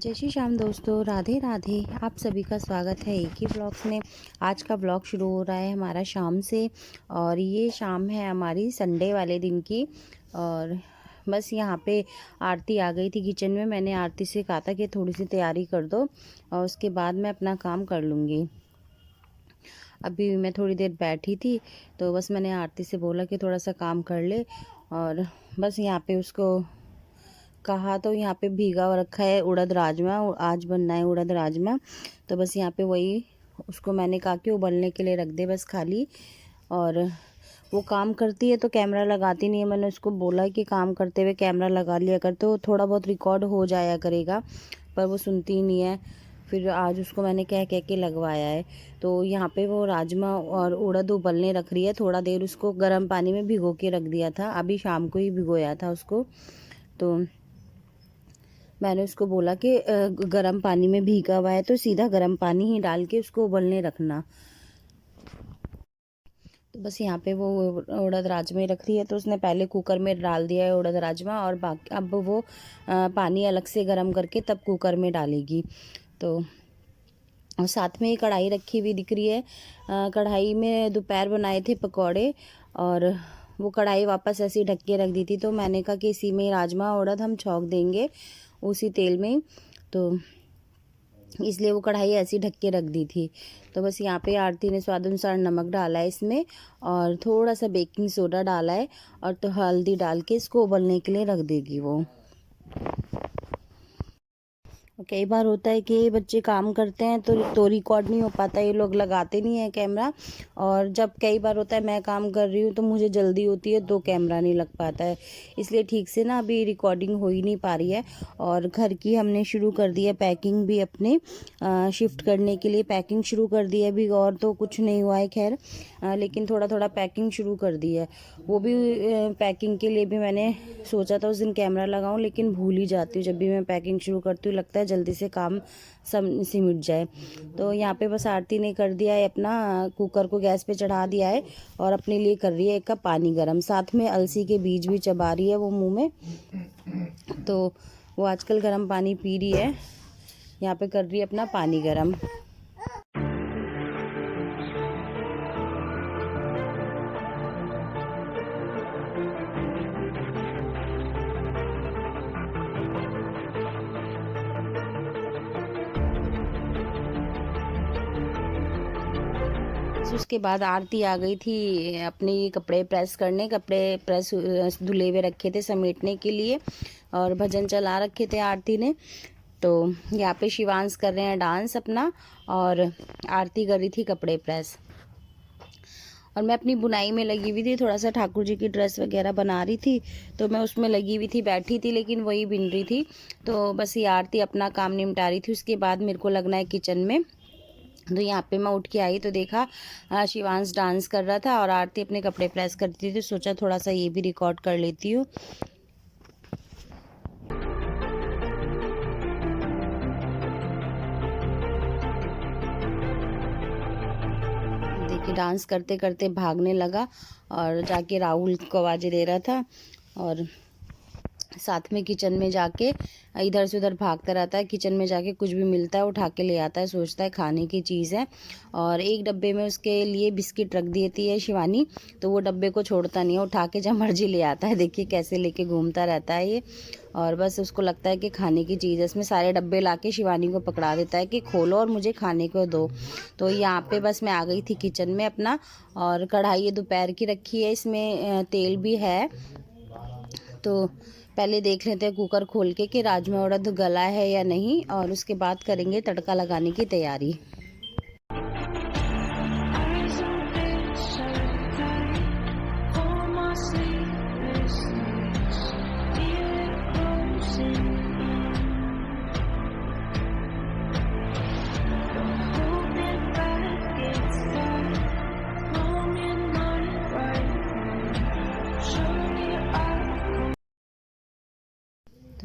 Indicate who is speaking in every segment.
Speaker 1: जय श्री श्याम दोस्तों, राधे राधे। आप सभी का स्वागत है एक ही ब्लॉग्स में। आज का ब्लॉग शुरू हो रहा है हमारा शाम से, और ये शाम है हमारी संडे वाले दिन की। और बस यहाँ पे आरती आ गई थी किचन में। मैंने आरती से कहा था कि थोड़ी सी तैयारी कर दो और उसके बाद मैं अपना काम कर लूँगी। अभी मैं थोड़ी देर बैठी थी तो बस मैंने आरती से बोला कि थोड़ा सा काम कर ले, और बस यहाँ पे उसको कहा तो यहाँ पे भीगा हुआ रखा है उड़द राजमा। आज बनना है उड़द राजमा, तो बस यहाँ पे वही उसको मैंने कहा कि उबलने के लिए रख दे बस खाली। और वो काम करती है तो कैमरा लगाती नहीं है। मैंने उसको बोला कि काम करते हुए कैमरा लगा लिया कर, तो थोड़ा बहुत रिकॉर्ड हो जाया करेगा, पर वो सुनती ही नहीं है। फिर आज उसको मैंने कह कह के लगवाया है। तो यहाँ पे वो राजमा और उड़द उबलने रख रही है। थोड़ा देर उसको गर्म पानी में भिगो के रख दिया था, अभी शाम को ही भिगोया था उसको। तो मैंने उसको बोला कि गर्म पानी में भीगा हुआ है तो सीधा गर्म पानी ही डाल के उसको उबलने रखना। तो बस यहाँ पे वो उड़द राजमा रख रही है, तो उसने पहले कुकर में डाल दिया है उड़द राजमा, और बाकी अब वो पानी अलग से गर्म करके तब कुकर में डालेगी। तो और साथ में ही कढ़ाई रखी हुई दिख रही है। कढ़ाई में दोपहर बनाए थे पकौड़े, और वो कढ़ाई वापस ऐसे ही ढक के रख दी थी। तो मैंने कहा कि इसी में राजमा उड़द हम छौंक देंगे उसी तेल में, तो इसलिए वो कढ़ाई ऐसी ढक के रख दी थी। तो बस यहाँ पे आरती ने स्वाद अनुसार नमक डाला है इसमें, और थोड़ा सा बेकिंग सोडा डाला है, और तो हल्दी डाल के इसको उबलने के लिए रख देगी वो। कई बार होता है कि बच्चे काम करते हैं तो रिकॉर्ड नहीं हो पाता, ये लोग लगाते नहीं है कैमरा। और जब कई बार होता है मैं काम कर रही हूँ तो मुझे जल्दी होती है तो कैमरा नहीं लग पाता है, इसलिए ठीक से ना अभी रिकॉर्डिंग हो ही नहीं पा रही है। और घर की हमने शुरू कर दी है पैकिंग भी, अपने शिफ्ट करने के लिए पैकिंग शुरू कर दी है अभी। और तो कुछ नहीं हुआ है खैर, लेकिन थोड़ा थोड़ा पैकिंग शुरू कर दी है। वो भी पैकिंग के लिए भी मैंने सोचा था उस दिन कैमरा लगाऊं, लेकिन भूल ही जाती हूँ। जब भी मैं पैकिंग शुरू करती हूँ लगता है जल्दी से काम सब सिमट जाए। तो यहाँ पे बस आरती ने कर दिया है अपना, कुकर को गैस पे चढ़ा दिया है और अपने लिए कर रही है 1 कप पानी गर्म। साथ में अलसी के बीज भी चबा रही है वो मुँह में, तो वो आजकल गर्म पानी पी रही है। यहाँ पे कर रही है अपना पानी गर्म। उसके बाद आरती आ गई थी अपने कपड़े प्रेस करने। कपड़े प्रेस धुले हुए रखे थे समेटने के लिए, और भजन चला रखे थे आरती ने। तो यहाँ पे शिवांश कर रहे हैं डांस अपना, और आरती कर रही थी कपड़े प्रेस। और मैं अपनी बुनाई में लगी हुई थी, थोड़ा सा ठाकुर जी की ड्रेस वगैरह बना रही थी, तो मैं उसमें लगी हुई थी, बैठी थी लेकिन वही बिन रही थी। तो बस ये आरती अपना काम निपटा रही थी। उसके बाद मेरे को लगना है किचन में। तो यहाँ पे मैं उठ के आई तो देखा शिवांश डांस कर रहा था और आरती अपने कपड़े प्रेस करती थी, तो सोचा थोड़ा सा ये भी रिकॉर्ड कर लेती हूँ। देखिए डांस करते करते भागने लगा और जाके राहुल को आवाज़ें दे रहा था, और साथ में किचन में जाके इधर से उधर भागता रहता है। किचन में जाके कुछ भी मिलता है उठा के ले आता है, सोचता है खाने की चीज़ है। और एक डब्बे में उसके लिए बिस्किट रख देती है शिवानी, तो वो डब्बे को छोड़ता नहीं है, उठा के जब मर्जी ले आता है। देखिए कैसे लेके घूमता रहता है ये, और बस उसको लगता है कि खाने की चीज़ है। इसमें सारे डब्बे ला के शिवानी को पकड़ा देता है कि खोलो और मुझे खाने को दो। तो यहाँ पे बस मैं आ गई थी किचन में अपना, और कढ़ाई ये दोपहर की रखी है, इसमें तेल भी है। तो पहले देख लेते हैं कुकर खोल के कि राजमा उड़द गला है या नहीं, और उसके बाद करेंगे तड़का लगाने की तैयारी।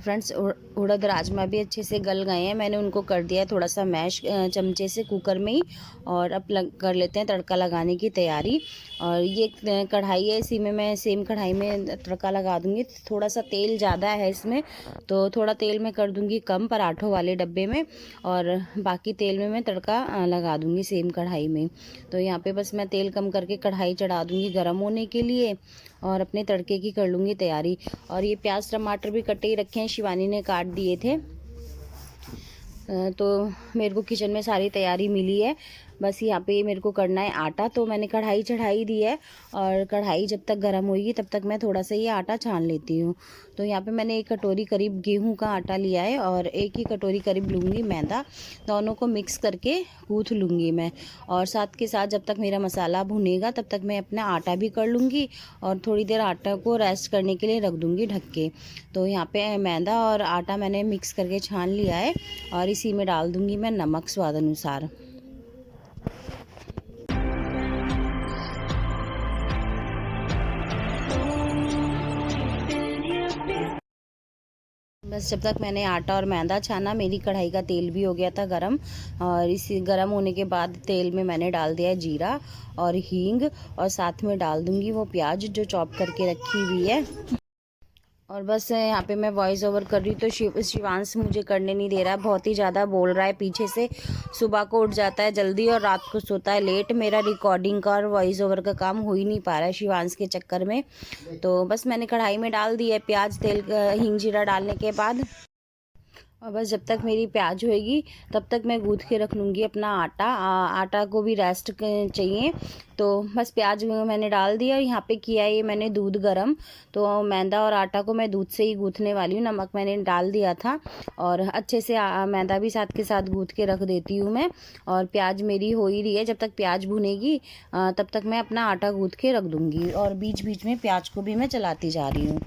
Speaker 1: फ्रेंड्स उड़द राजमा भी अच्छे से गल गए हैं, मैंने उनको कर दिया है थोड़ा सा मैश चमचे से कुकर में ही। और अब कर लेते हैं तड़का लगाने की तैयारी। और ये कढ़ाई है, इसी में मैं सेम कढ़ाई में तड़का लगा दूँगी। थोड़ा सा तेल ज़्यादा है इसमें, तो थोड़ा तेल मैं कर दूँगी कम पराठों वाले डब्बे में, और बाकी तेल में मैं तड़का लगा दूँगी सेम कढ़ाई में। तो यहाँ पे बस मैं तेल कम करके कढ़ाई चढ़ा दूँगी गर्म होने के लिए, और अपने तड़के की कर लूँगी तैयारी। और ये प्याज टमाटर भी कटे ही रखे हैं, शिवानी ने काट दिए थे। तो मेरे को किचन में सारी तैयारी मिली है। बस यहाँ पे मेरे को करना है आटा। तो मैंने कढ़ाई चढ़ाई दी है, और कढ़ाई जब तक गर्म होगी तब तक मैं थोड़ा सा ये आटा छान लेती हूँ। तो यहाँ पे मैंने 1 कटोरी करीब गेहूं का आटा लिया है, और 1 ही कटोरी करीब लूँगी मैदा। दोनों को मिक्स करके गूँथ लूँगी मैं। और साथ के साथ जब तक मेरा मसाला भुनेगा तब तक मैं अपना आटा भी कर लूँगी, और थोड़ी देर आटा को रेस्ट करने के लिए रख दूँगी ढक के। तो यहाँ पे मैदा और आटा मैंने मिक्स करके छान लिया है, और इसी में डाल दूँगी मैं नमक स्वाद अनुसार। बस जब तक मैंने आटा और मैदा छाना, मेरी कढ़ाई का तेल भी हो गया था गरम। और इसी गरम होने के बाद तेल में मैंने डाल दिया है जीरा और हींग, और साथ में डाल दूंगी वो प्याज जो चॉप करके रखी हुई है। और बस यहाँ पे मैं वॉइस ओवर कर रही हूँ, तो शिवांश मुझे करने नहीं दे रहा है, बहुत ही ज़्यादा बोल रहा है पीछे से। सुबह को उठ जाता है जल्दी और रात को सोता है लेट। मेरा रिकॉर्डिंग का और वॉइस ओवर का काम हो ही नहीं पा रहा है शिवांश के चक्कर में। तो बस मैंने कढ़ाई में डाल दिया है प्याज, तेल हींग जीरा डालने के बाद। और बस जब तक मेरी प्याज होएगी तब तक मैं गूँथ के रख लूँगी अपना आटा। आटा को भी रेस्ट चाहिए। तो बस प्याज मैंने डाल दिया। यहाँ पे किया है ये मैंने दूध गरम, तो मैदा और आटा को मैं दूध से ही गूँथने वाली हूँ। नमक मैंने डाल दिया था, और अच्छे से मैदा भी साथ के साथ गूँथ के रख देती हूँ मैं। और प्याज मेरी हो ही रही है, जब तक प्याज भुनेगी तब तक मैं अपना आटा गूँथ के रख दूँगी, और बीच बीच में प्याज को भी मैं चलाती जा रही हूँ।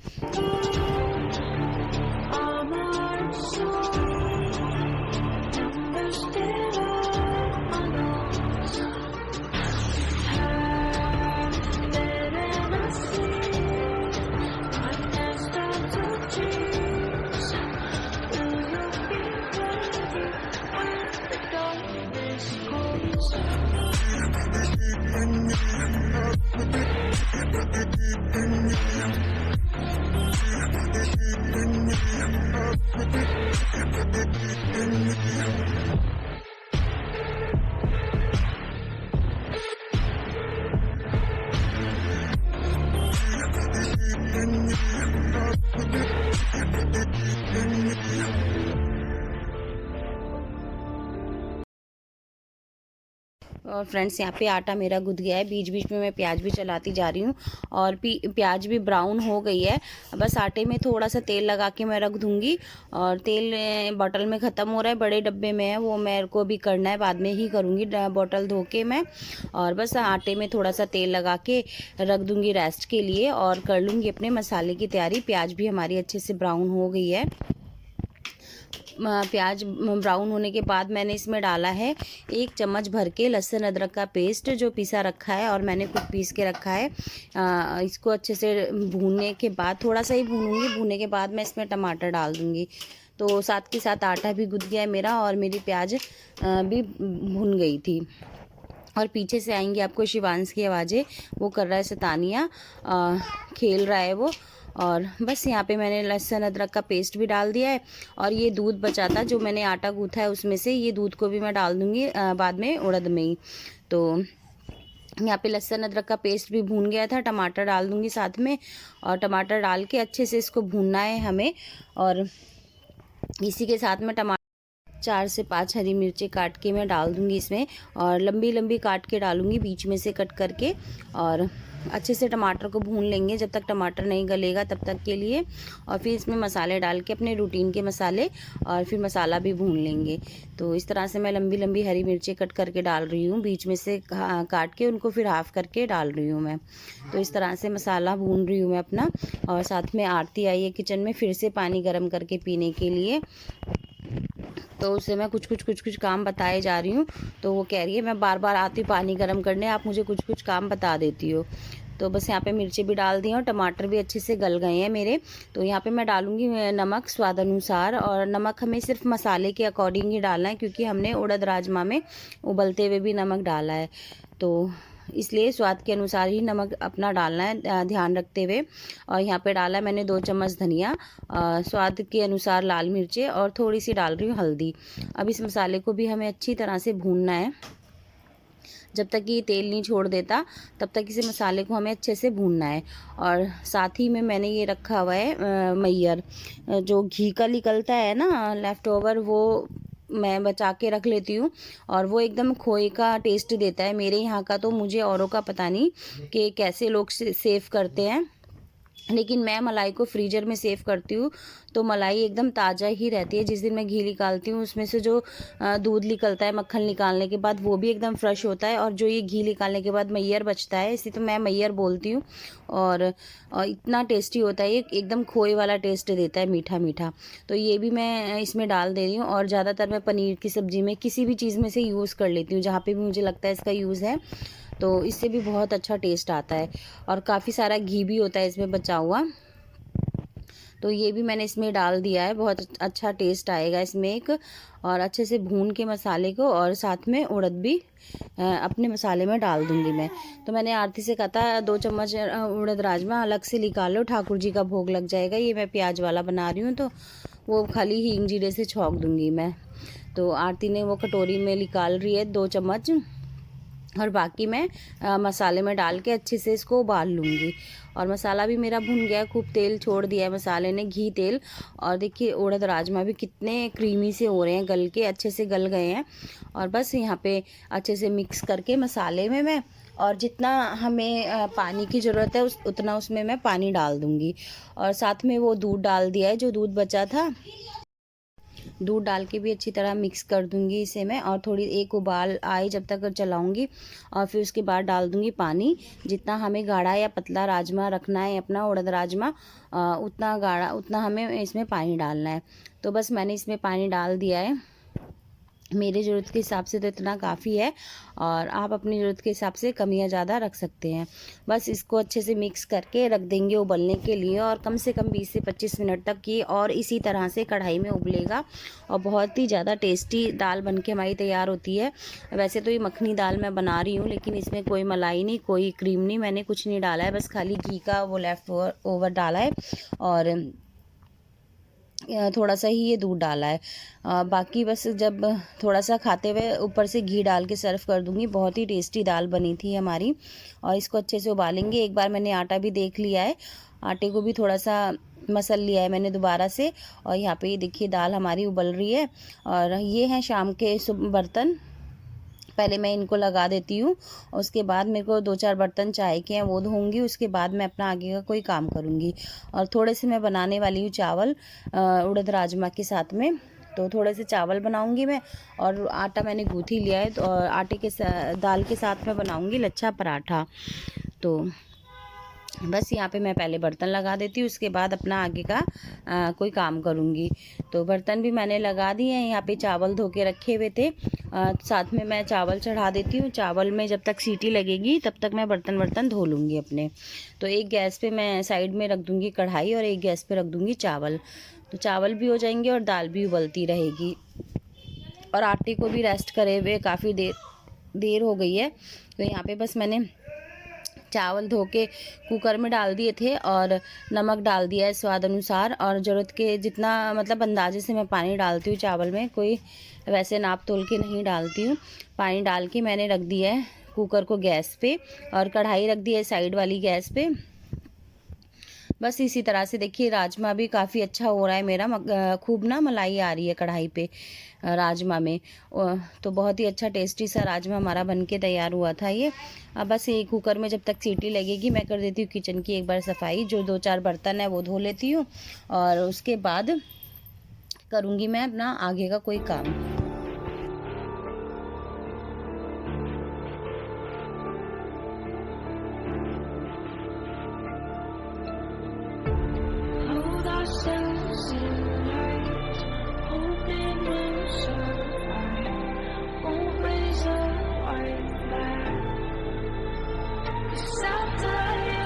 Speaker 1: और फ्रेंड्स यहाँ पे आटा मेरा गूँथ गया है, बीच बीच में मैं प्याज भी चलाती जा रही हूँ, और प्याज भी ब्राउन हो गई है। बस आटे में थोड़ा सा तेल लगा के मैं रख दूँगी। और तेल बॉटल में ख़त्म हो रहा है, बड़े डब्बे में है, वो मेरे को भी करना है, बाद में ही करूँगी बॉटल धो के मैं। और बस आटे में थोड़ा सा तेल लगा के रख दूँगी रेस्ट के लिए, और कर लूँगी अपने मसाले की तैयारी। प्याज भी हमारी अच्छे से ब्राउन हो गई है। प्याज ब्राउन होने के बाद मैंने इसमें डाला है 1 चम्मच भर के लहसुन अदरक का पेस्ट जो पिसा रखा है, और मैंने खुद पीस के रखा है। इसको अच्छे से भूनने के बाद, थोड़ा सा ही भूनूंगी, भूनने के बाद मैं इसमें टमाटर डाल दूँगी। तो साथ के साथ आटा भी गूँथ गया है मेरा, और मेरी प्याज भी भुन गई थी। और पीछे से आएंगी आपको शिवांश की आवाज़ें, वो कर रहा है शैतानियाँ, खेल रहा है वो। और बस यहाँ पे मैंने लहसुन अदरक का पेस्ट भी डाल दिया है, और ये दूध बचा था जो मैंने आटा गूँथा है उसमें से, ये दूध को भी मैं डाल दूँगी बाद में उड़द में ही। तो यहाँ पे लहसुन अदरक का पेस्ट भी भून गया था, टमाटर डाल दूँगी साथ में, और टमाटर डाल के अच्छे से इसको भूनना है हमें। और इसी के साथ में 4 से 5 हरी मिर्ची काट के मैं डाल दूँगी इसमें, और लंबी लंबी काट के डालूँगी बीच में से कट करके। और अच्छे से टमाटर को भून लेंगे जब तक टमाटर नहीं गलेगा तब तक के लिए। और फिर इसमें मसाले डाल के, अपने रूटीन के मसाले, और फिर मसाला भी भून लेंगे। तो इस तरह से मैं लंबी लंबी हरी मिर्ची कट करके डाल रही हूँ, बीच में से काट के उनको फिर हाफ़ करके डाल रही हूँ मैं। तो इस तरह से मसाला भून रही हूँ मैं अपना। और साथ में आरती आई है किचन में फिर से पानी गर्म करके पीने के लिए, तो उससे मैं कुछ काम बताए जा रही हूँ। तो वो कह रही है मैं बार बार आती हूँ पानी गर्म करने, आप मुझे कुछ काम बता देती हो। तो बस यहाँ पे मिर्ची भी डाल दी हैं और टमाटर भी अच्छे से गल गए हैं मेरे। तो यहाँ पे मैं डालूँगी नमक स्वाद अनुसार, और नमक हमें सिर्फ मसाले के अकॉर्डिंग ही डालना है, क्योंकि हमने उड़द राजमा में उबलते हुए भी नमक डाला है, तो इसलिए स्वाद के अनुसार ही नमक अपना डालना है ध्यान रखते हुए। और यहाँ पे डाला मैंने 2 चम्मच धनिया, स्वाद के अनुसार लाल मिर्चें, और थोड़ी सी डाल रही हूँ हल्दी। अब इस मसाले को भी हमें अच्छी तरह से भूनना है, जब तक ये तेल नहीं छोड़ देता तब तक इसे मसाले को हमें अच्छे से भूनना है। और साथ ही में मैंने ये रखा हुआ है मैयर, जो घी का निकलता है ना लेफ़्ट ओवर, वो मैं बचा के रख लेती हूँ, और वो एकदम खोए का टेस्ट देता है मेरे यहाँ का। तो मुझे औरों का पता नहीं कि कैसे लोग सेव करते हैं, लेकिन मैं मलाई को फ्रीज़र में सेव करती हूँ, तो मलाई एकदम ताज़ा ही रहती है। जिस दिन मैं घी निकालती हूँ उसमें से जो दूध निकलता है मक्खन निकालने के बाद, वो भी एकदम फ्रेश होता है, और जो ये घी निकालने के बाद मैयर बचता है, इसी तो मैं मैयर बोलती हूँ। और इतना टेस्टी होता है ये, एकदम खोए वाला टेस्ट देता है, मीठा मीठा। तो ये भी मैं इसमें डाल दे रही हूँ। और ज़्यादातर मैं पनीर की सब्ज़ी में किसी भी चीज़ में से यूज़ कर लेती हूँ, जहाँ पर भी मुझे लगता है इसका यूज़ है, तो इससे भी बहुत अच्छा टेस्ट आता है। और काफ़ी सारा घी भी होता है इसमें बचा हुआ, तो ये भी मैंने इसमें डाल दिया है। बहुत अच्छा टेस्ट आएगा इसमें एक। और अच्छे से भून के मसाले को, और साथ में उड़द भी अपने मसाले में डाल दूंगी मैं। तो मैंने आरती से कहा था 2 चम्मच उड़द राजमा अलग से निकाल लो, ठाकुर जी का भोग लग जाएगा। ये मैं प्याज वाला बना रही हूँ, तो वो खाली हींग जीरे से छौंक दूंगी मैं। तो आरती ने वो कटोरी में निकाल रही है 2 चम्मच, और बाकी मैं मसाले में डाल के अच्छे से इसको उबाल लूँगी। और मसाला भी मेरा भुन गया, खूब तेल छोड़ दिया है मसाले ने, घी तेल। और देखिए उड़द राजमा भी कितने क्रीमी से हो रहे हैं, गल के अच्छे से गल गए हैं। और बस यहाँ पे अच्छे से मिक्स करके मसाले में मैं, और जितना हमें पानी की ज़रूरत है उतना उसमें मैं पानी डाल दूँगी। और साथ में वो दूध डाल दिया है, जो दूध बचा था, दूध डाल के भी अच्छी तरह मिक्स कर दूंगी इसे मैं। और थोड़ी एक उबाल आए जब तक चलाऊंगी, और फिर उसके बाद डाल दूंगी पानी। जितना हमें गाढ़ा या पतला राजमा रखना है अपना उड़द राजमा, उतना गाढ़ा उतना हमें इसमें पानी डालना है। तो बस मैंने इसमें पानी डाल दिया है, मेरी ज़रूरत के हिसाब से तो इतना काफ़ी है, और आप अपनी ज़रूरत के हिसाब से कम या ज़्यादा रख सकते हैं। बस इसको अच्छे से मिक्स करके रख देंगे उबलने के लिए, और कम से कम 20 से 25 मिनट तक की, और इसी तरह से कढ़ाई में उबलेगा, और बहुत ही ज़्यादा टेस्टी दाल बनके हमारी तैयार होती है। वैसे तो ये मखनी दाल मैं बना रही हूँ, लेकिन इसमें कोई मलाई नहीं, कोई क्रीम नहीं, मैंने कुछ नहीं डाला है, बस खाली घी का वो लेफ़्ट ओवर डाला है, और थोड़ा सा ही ये दूध डाला है। बाकी बस जब थोड़ा सा खाते हुए ऊपर से घी डाल के सर्व कर दूंगी। बहुत ही टेस्टी दाल बनी थी हमारी। और इसको अच्छे से उबालेंगे। एक बार मैंने आटा भी देख लिया है, आटे को भी थोड़ा सा मसल लिया है मैंने दोबारा से। और यहाँ पे ये देखिए दाल हमारी उबल रही है। और ये हैं शाम के बर्तन, पहले मैं इनको लगा देती हूँ, उसके बाद मेरे को 2-4 बर्तन चाय के हैं वो धोऊंगी, उसके बाद मैं अपना आगे का कोई काम करूँगी। और थोड़े से मैं बनाने वाली हूँ चावल उड़द राजमा के साथ में, तो थोड़े से चावल बनाऊंगी मैं। और आटा मैंने गूँथ ही लिया है, तो आटे के दाल के साथ में बनाऊंगी लच्छा पराठा। तो बस यहाँ पे मैं पहले बर्तन लगा देती हूँ, उसके बाद अपना आगे का कोई काम करूँगी। तो बर्तन भी मैंने लगा दिए हैं। यहाँ पे चावल धो के रखे हुए थे, साथ में मैं चावल चढ़ा देती हूँ। चावल में जब तक सीटी लगेगी तब तक मैं बर्तन धो लूँगी अपने। तो एक गैस पे मैं साइड में रख दूँगी कढ़ाई, और एक गैस पे रख दूँगी चावल। तो चावल भी हो जाएंगे और दाल भी उबलती रहेगी। और आटे को भी रेस्ट करे हुए काफ़ी देर हो गई है। तो यहाँ पे बस मैंने चावल धो के कुकर में डाल दिए थे, और नमक डाल दिया है स्वाद अनुसार। और ज़रूरत के जितना, मतलब अंदाजे से मैं पानी डालती हूँ चावल में, कोई वैसे नाप तोल के नहीं डालती हूँ। पानी डाल के मैंने रख दिया है कुकर को गैस पे, और कढ़ाई रख दी है साइड वाली गैस पे। बस इसी तरह से देखिए राजमा भी काफ़ी अच्छा हो रहा है मेरा, खूब ना मलाई आ रही है कढ़ाई पे राजमा में। तो बहुत ही अच्छा टेस्टी सा राजमा हमारा बनके तैयार हुआ था ये। अब बस ये कुकर में जब तक सीटी लगेगी मैं कर देती हूँ किचन की एक बार सफाई। जो 2-4 बर्तन है वो धो लेती हूँ, और उसके बाद करूँगी मैं अपना आगे का कोई काम।
Speaker 2: ourselves in light, hoping we'll survive. Won't raise a white flag. 'Cause after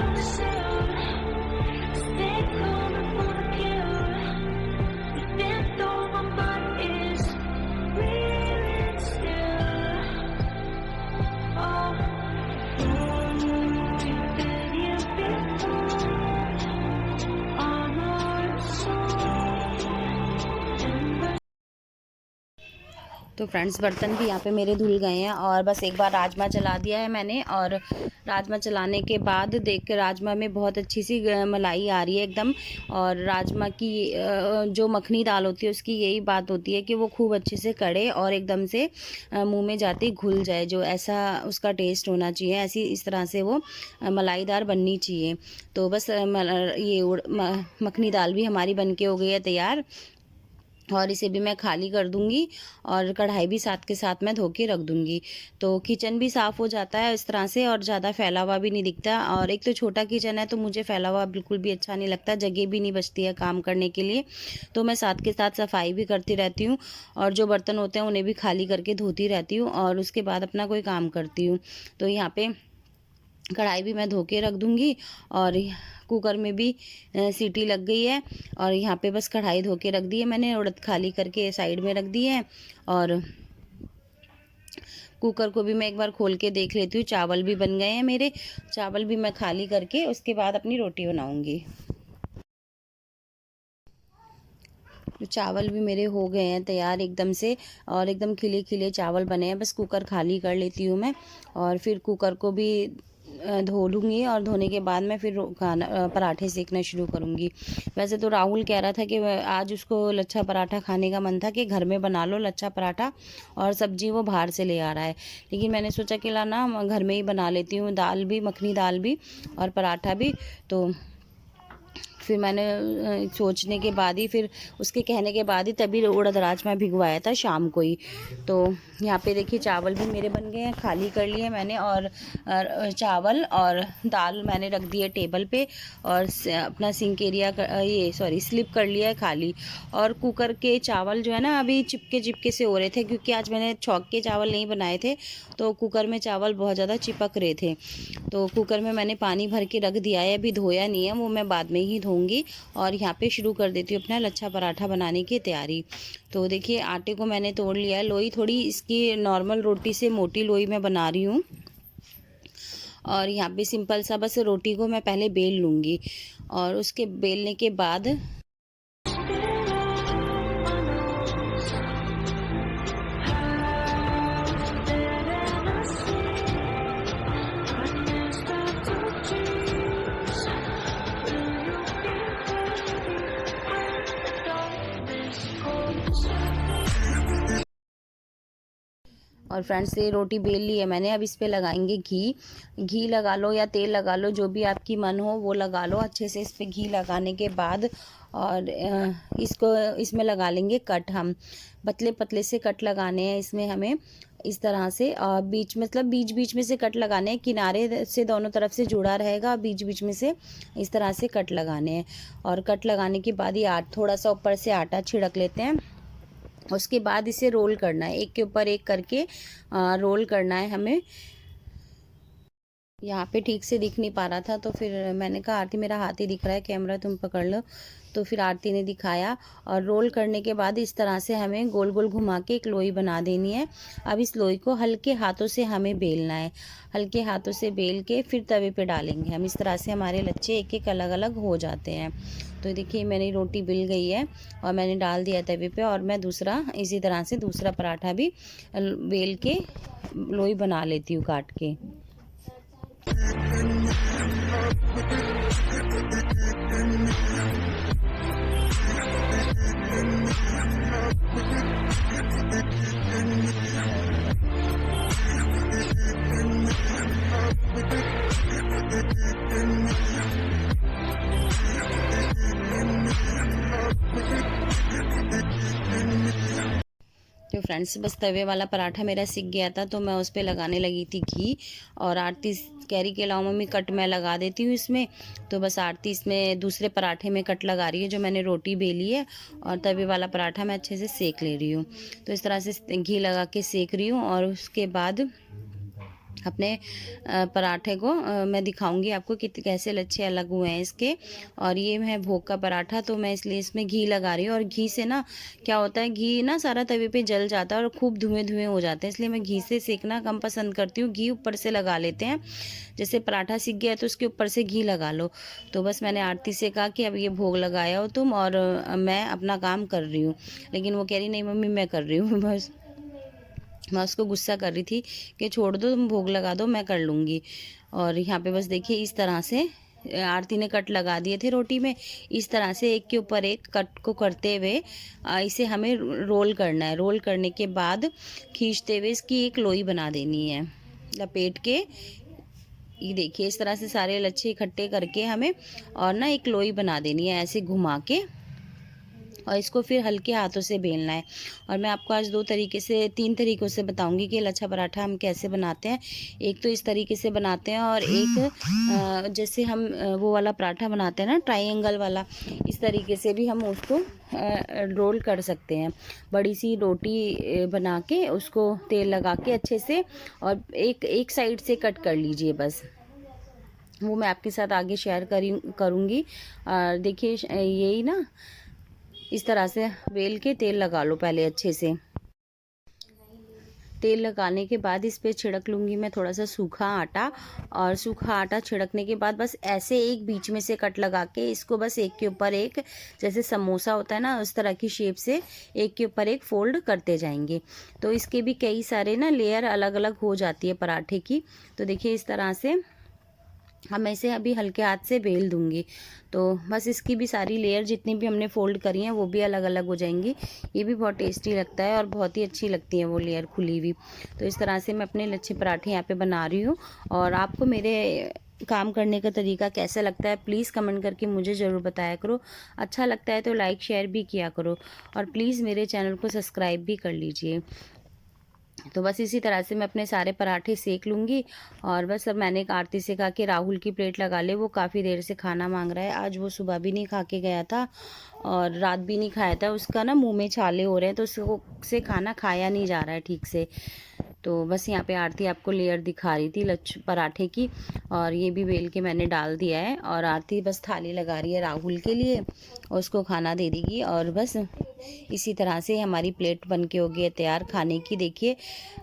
Speaker 1: तो फ्रेंड्स बर्तन भी यहाँ पे मेरे धुल गए हैं और बस एक बार राजमा चला दिया है मैंने। और राजमा चलाने के बाद देख के राजमा में बहुत अच्छी सी मलाई आ रही है एकदम। और राजमा की जो मखनी दाल होती है उसकी यही बात होती है कि वो खूब अच्छे से कड़े और एकदम से मुंह में जाते ही घुल जाए, जो ऐसा उसका टेस्ट होना चाहिए, ऐसी इस तरह से वो मलाईदार बननी चाहिए। तो बस मखनी दाल भी हमारी बनके हो गई है तैयार और इसे भी मैं खाली कर दूंगी और कढ़ाई भी साथ के साथ मैं धो के रख दूंगी। तो किचन भी साफ़ हो जाता है इस तरह से और ज़्यादा फैला हुआ भी नहीं दिखता। और एक तो छोटा किचन है तो मुझे फैला हुआ बिल्कुल भी अच्छा नहीं लगता, जगह भी नहीं बचती है काम करने के लिए। तो मैं साथ के साथ सफाई भी करती रहती हूँ और जो बर्तन होते हैं उन्हें भी खाली करके धोती रहती हूँ और उसके बाद अपना कोई काम करती हूँ। तो यहाँ पे कढ़ाई भी मैं धो के रख दूँगी और कुकर में भी सीटी लग गई है। और यहाँ पे बस कढ़ाई धो के रख दी है मैंने, उड़द खाली करके साइड में रख दी है। और कुकर को भी मैं एक बार खोल के देख लेती हूँ, चावल भी बन गए हैं मेरे। चावल भी मैं खाली करके उसके बाद अपनी रोटी बनाऊँगी। तो चावल भी मेरे हो गए हैं तैयार एकदम से और एकदम खिले खिले चावल बने हैं। बस कुकर खाली कर लेती हूँ मैं और फिर कुकर को भी धो लूँगी और धोने के बाद मैं फिर खाना पराठे सेकना शुरू करूँगी। वैसे तो राहुल कह रहा था कि आज उसको लच्छा पराठा खाने का मन था कि घर में बना लो लच्छा पराठा, और सब्जी वो बाहर से ले आ रहा है। लेकिन मैंने सोचा कि ला ना घर में ही बना लेती हूँ, दाल भी, मखनी दाल भी और पराठा भी। तो फिर मैंने सोचने के बाद ही, फिर उसके कहने के बाद ही तभी उड़द राजमा भिगवाया था शाम को ही। तो यहाँ पे देखिए चावल भी मेरे बन गए हैं, खाली कर लिए मैंने। और चावल और दाल मैंने रख दी है टेबल पे और अपना सिंक एरिया स्लिप कर लिया है खाली। और कुकर के चावल जो है ना अभी चिपके चिपके से हो रहे थे, क्योंकि आज मैंने छौंक के चावल नहीं बनाए थे तो कुकर में चावल बहुत ज़्यादा चिपक रहे थे। तो कुकर में मैंने पानी भर के रख दिया है, अभी धोया नहीं है, वो मैं बाद में ही धोऊंगी। और यहाँ पे शुरू कर देती हूँ अपना लच्छा पराठा बनाने की तैयारी। तो देखिए आटे को मैंने तोड़ लिया है, लोई थोड़ी इसकी नॉर्मल रोटी से मोटी लोई मैं बना रही हूँ। और यहाँ पे सिंपल सा बस रोटी को मैं पहले बेल लूँगी और उसके बेलने के बाद और फ्रेंड्स ये रोटी बेल ली है मैंने। अब इस पे लगाएंगे घी। घी लगा लो या तेल लगा लो, जो भी आपकी मन हो वो लगा लो अच्छे से। इस पे घी लगाने के बाद और इसको इसमें लगा लेंगे कट। हम पतले पतले से कट लगाने हैं इसमें हमें, इस तरह से बीच मतलब बीच बीच में से कट लगाने हैं, किनारे से दोनों तरफ से जुड़ा रहेगा, बीच बीच में से इस तरह से कट लगाने हैं। और कट लगाने के बाद ये थोड़ा सा ऊपर से आटा छिड़क लेते हैं। उसके बाद इसे रोल करना है, एक के ऊपर एक करके रोल करना है हमें। यहाँ पे ठीक से दिख नहीं पा रहा था तो फिर मैंने कहा आरती मेरा हाथ ही दिख रहा है, कैमरा तुम पकड़ लो। तो फिर आरती ने दिखाया और रोल करने के बाद इस तरह से हमें गोल गोल घुमा के एक लोई बना देनी है। अब इस लोई को हल्के हाथों से हमें बेलना है, हल्के हाथों से बेल के फिर तवे पे डालेंगे हम। इस तरह से हमारे लच्छे एक एक अलग अलग हो जाते हैं। तो देखिए मेरी रोटी बिल गई है और मैंने डाल दिया तवे पे, और मैं दूसरा इसी तरह से दूसरा पराठा भी बेल के लोई बना लेती हूँ काट के। तो फ्रेंड्स बस तवे वाला पराठा मेरा सिक गया था तो मैं उस पर लगाने लगी थी घी। और आरती कह रही कि लाओ मम्मी कट मैं लगा देती हूँ इसमें। तो बस आरती इसमें दूसरे पराठे में कट लगा रही है जो मैंने रोटी बेली है, और तवे वाला पराठा मैं अच्छे से सेक ले रही हूँ। तो इस तरह से घी लगा के सेक रही हूँ और उसके बाद अपने पराठे को मैं दिखाऊंगी आपको कि कैसे लच्छे अलग हुए हैं इसके। और ये है भोग का पराठा, तो मैं इसलिए इसमें घी लगा रही हूँ। और घी से ना क्या होता है, घी ना सारा तवे पे जल जाता है और खूब धुएं धुएं हो जाते हैं, इसलिए मैं घी से सेकना कम पसंद करती हूँ। घी ऊपर से लगा लेते हैं, जैसे पराठा सीख गया तो उसके ऊपर से घी लगा लो। तो बस मैंने आरती से कहा कि अब ये भोग लगाया हो तुम और मैं अपना काम कर रही हूँ, लेकिन वो कह रही नहीं मम्मी मैं कर रही हूँ बस। मैं उसको गुस्सा कर रही थी कि छोड़ दो, तुम भोग लगा दो, मैं कर लूँगी। और यहाँ पे बस देखिए इस तरह से आरती ने कट लगा दिए थे रोटी में। इस तरह से एक के ऊपर एक कट को करते हुए इसे हमें रोल करना है। रोल करने के बाद खींचते हुए इसकी एक लोई बना देनी है लपेट के। ये देखिए इस तरह से सारे लच्छे इकट्ठे करके हमें और ना एक लोई बना देनी है ऐसे घुमा के, और इसको फिर हल्के हाथों से बेलना है। और मैं आपको आज 3 तरीकों से बताऊंगी कि लच्छा पराठा हम कैसे बनाते हैं। एक तो इस तरीके से बनाते हैं, और एक जैसे हम वो वाला पराठा बनाते हैं ना ट्रायंगल वाला, इस तरीके से भी हम उसको रोल कर सकते हैं। बड़ी सी रोटी बना के उसको तेल लगा के अच्छे से, और एक साइड से कट कर लीजिए बस। वो मैं आपके साथ आगे शेयर करूँगी। देखिए यही ना इस तरह से बेल के तेल लगा लो पहले अच्छे से। तेल लगाने के बाद इस पे छिड़क लूँगी मैं थोड़ा सा सूखा आटा, और सूखा आटा छिड़कने के बाद बस ऐसे एक बीच में से कट लगा के इसको बस एक के ऊपर एक, जैसे समोसा होता है ना उस तरह की शेप से एक के ऊपर एक फोल्ड करते जाएंगे। तो इसके भी कई सारे ना लेयर अलग अलग हो जाती है पराठे की। तो देखिए इस तरह से हम इसे अभी हल्के हाथ से बेल दूंगी। तो बस इसकी भी सारी लेयर जितनी भी हमने फोल्ड करी हैं वो भी अलग अलग हो जाएंगी। ये भी बहुत टेस्टी लगता है और बहुत ही अच्छी लगती है वो लेयर खुली हुई। तो इस तरह से मैं अपने लच्छे पराठे यहाँ पे बना रही हूँ। और आपको मेरे काम करने का तरीका कैसा लगता है प्लीज़ कमेंट करके मुझे ज़रूर बताया करो। अच्छा लगता है तो लाइक शेयर भी किया करो, और प्लीज़ मेरे चैनल को सब्सक्राइब भी कर लीजिए। तो बस इसी तरह से मैं अपने सारे पराठे सेक लूँगी। और बस अब मैंने एक आरती से कहा कि राहुल की प्लेट लगा ले, वो काफ़ी देर से खाना मांग रहा है। आज वो सुबह भी नहीं खा के गया था और रात भी नहीं खाया था। उसका ना मुंह में छाले हो रहे हैं, तो उससे खाना खाया नहीं जा रहा है ठीक से। तो बस यहाँ पे आरती आपको लेयर दिखा रही थी पराठे की, और ये भी बेल के मैंने डाल दिया है। और आरती बस थाली लगा रही है राहुल के लिए, और उसको खाना दे देगी। और बस इसी तरह से हमारी प्लेट बन के हो गई है तैयार खाने की। देखिए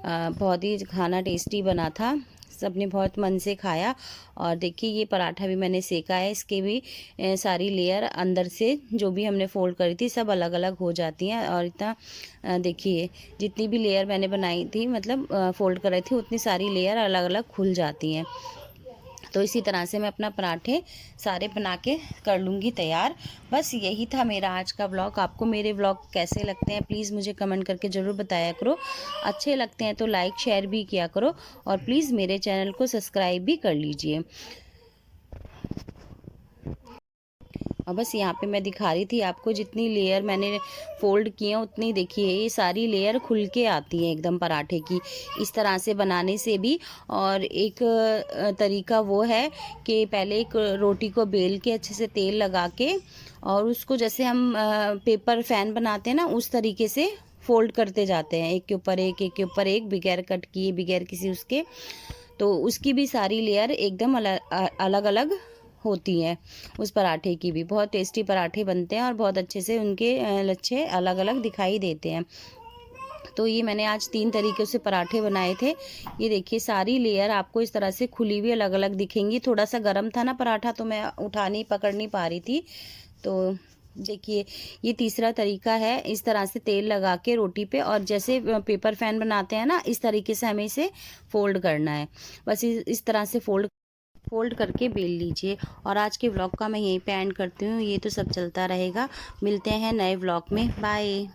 Speaker 1: बहुत ही खाना टेस्टी बना था, सबने बहुत मन से खाया। और देखिए ये पराठा भी मैंने सेका है, इसके भी सारी लेयर अंदर से जो भी हमने फोल्ड करी थी सब अलग अलग हो जाती हैं। और इतना देखिए जितनी भी लेयर मैंने बनाई थी मतलब फोल्ड कर रही थी उतनी सारी लेयर अलग अलग खुल जाती हैं। तो इसी तरह से मैं अपना पराठे सारे बना के कर लूँगी तैयार। बस यही था मेरा आज का व्लॉग। आपको मेरे व्लॉग कैसे लगते हैं प्लीज़ मुझे कमेंट करके ज़रूर बताया करो। अच्छे लगते हैं तो लाइक शेयर भी किया करो, और प्लीज़ मेरे चैनल को सब्सक्राइब भी कर लीजिए। और बस यहाँ पे मैं दिखा रही थी आपको जितनी लेयर मैंने फोल्ड की है उतनी देखिए ये सारी लेयर खुल के आती है एकदम पराठे की, इस तरह से बनाने से भी। और एक तरीका वो है कि पहले एक रोटी को बेल के अच्छे से तेल लगा के, और उसको जैसे हम पेपर फैन बनाते हैं ना उस तरीके से फोल्ड करते जाते हैं एक के ऊपर एक के ऊपर एक, बगैर कट किए बगैर किसी उसके। तो उसकी भी सारी लेयर एकदम अलग अलग होती है। उस पराठे की भी बहुत टेस्टी पराठे बनते हैं, और बहुत अच्छे से उनके लच्छे अलग अलग दिखाई देते हैं। तो ये मैंने आज 3 तरीके से पराठे बनाए थे। ये देखिए सारी लेयर आपको इस तरह से खुली हुई अलग अलग दिखेंगी। थोड़ा सा गर्म था ना पराठा, तो मैं पकड़ नहीं पा रही थी। तो देखिए ये तीसरा तरीका है, इस तरह से तेल लगा के रोटी पे, और जैसे पेपर फैन बनाते हैं ना इस तरीके से हमें इसे फोल्ड करना है। बस इस तरह से फोल्ड करके बेल लीजिए। और आज के व्लॉग का मैं यहीं पे एंड करती हूँ। ये तो सब चलता रहेगा, मिलते हैं नए व्लॉग में, बाय।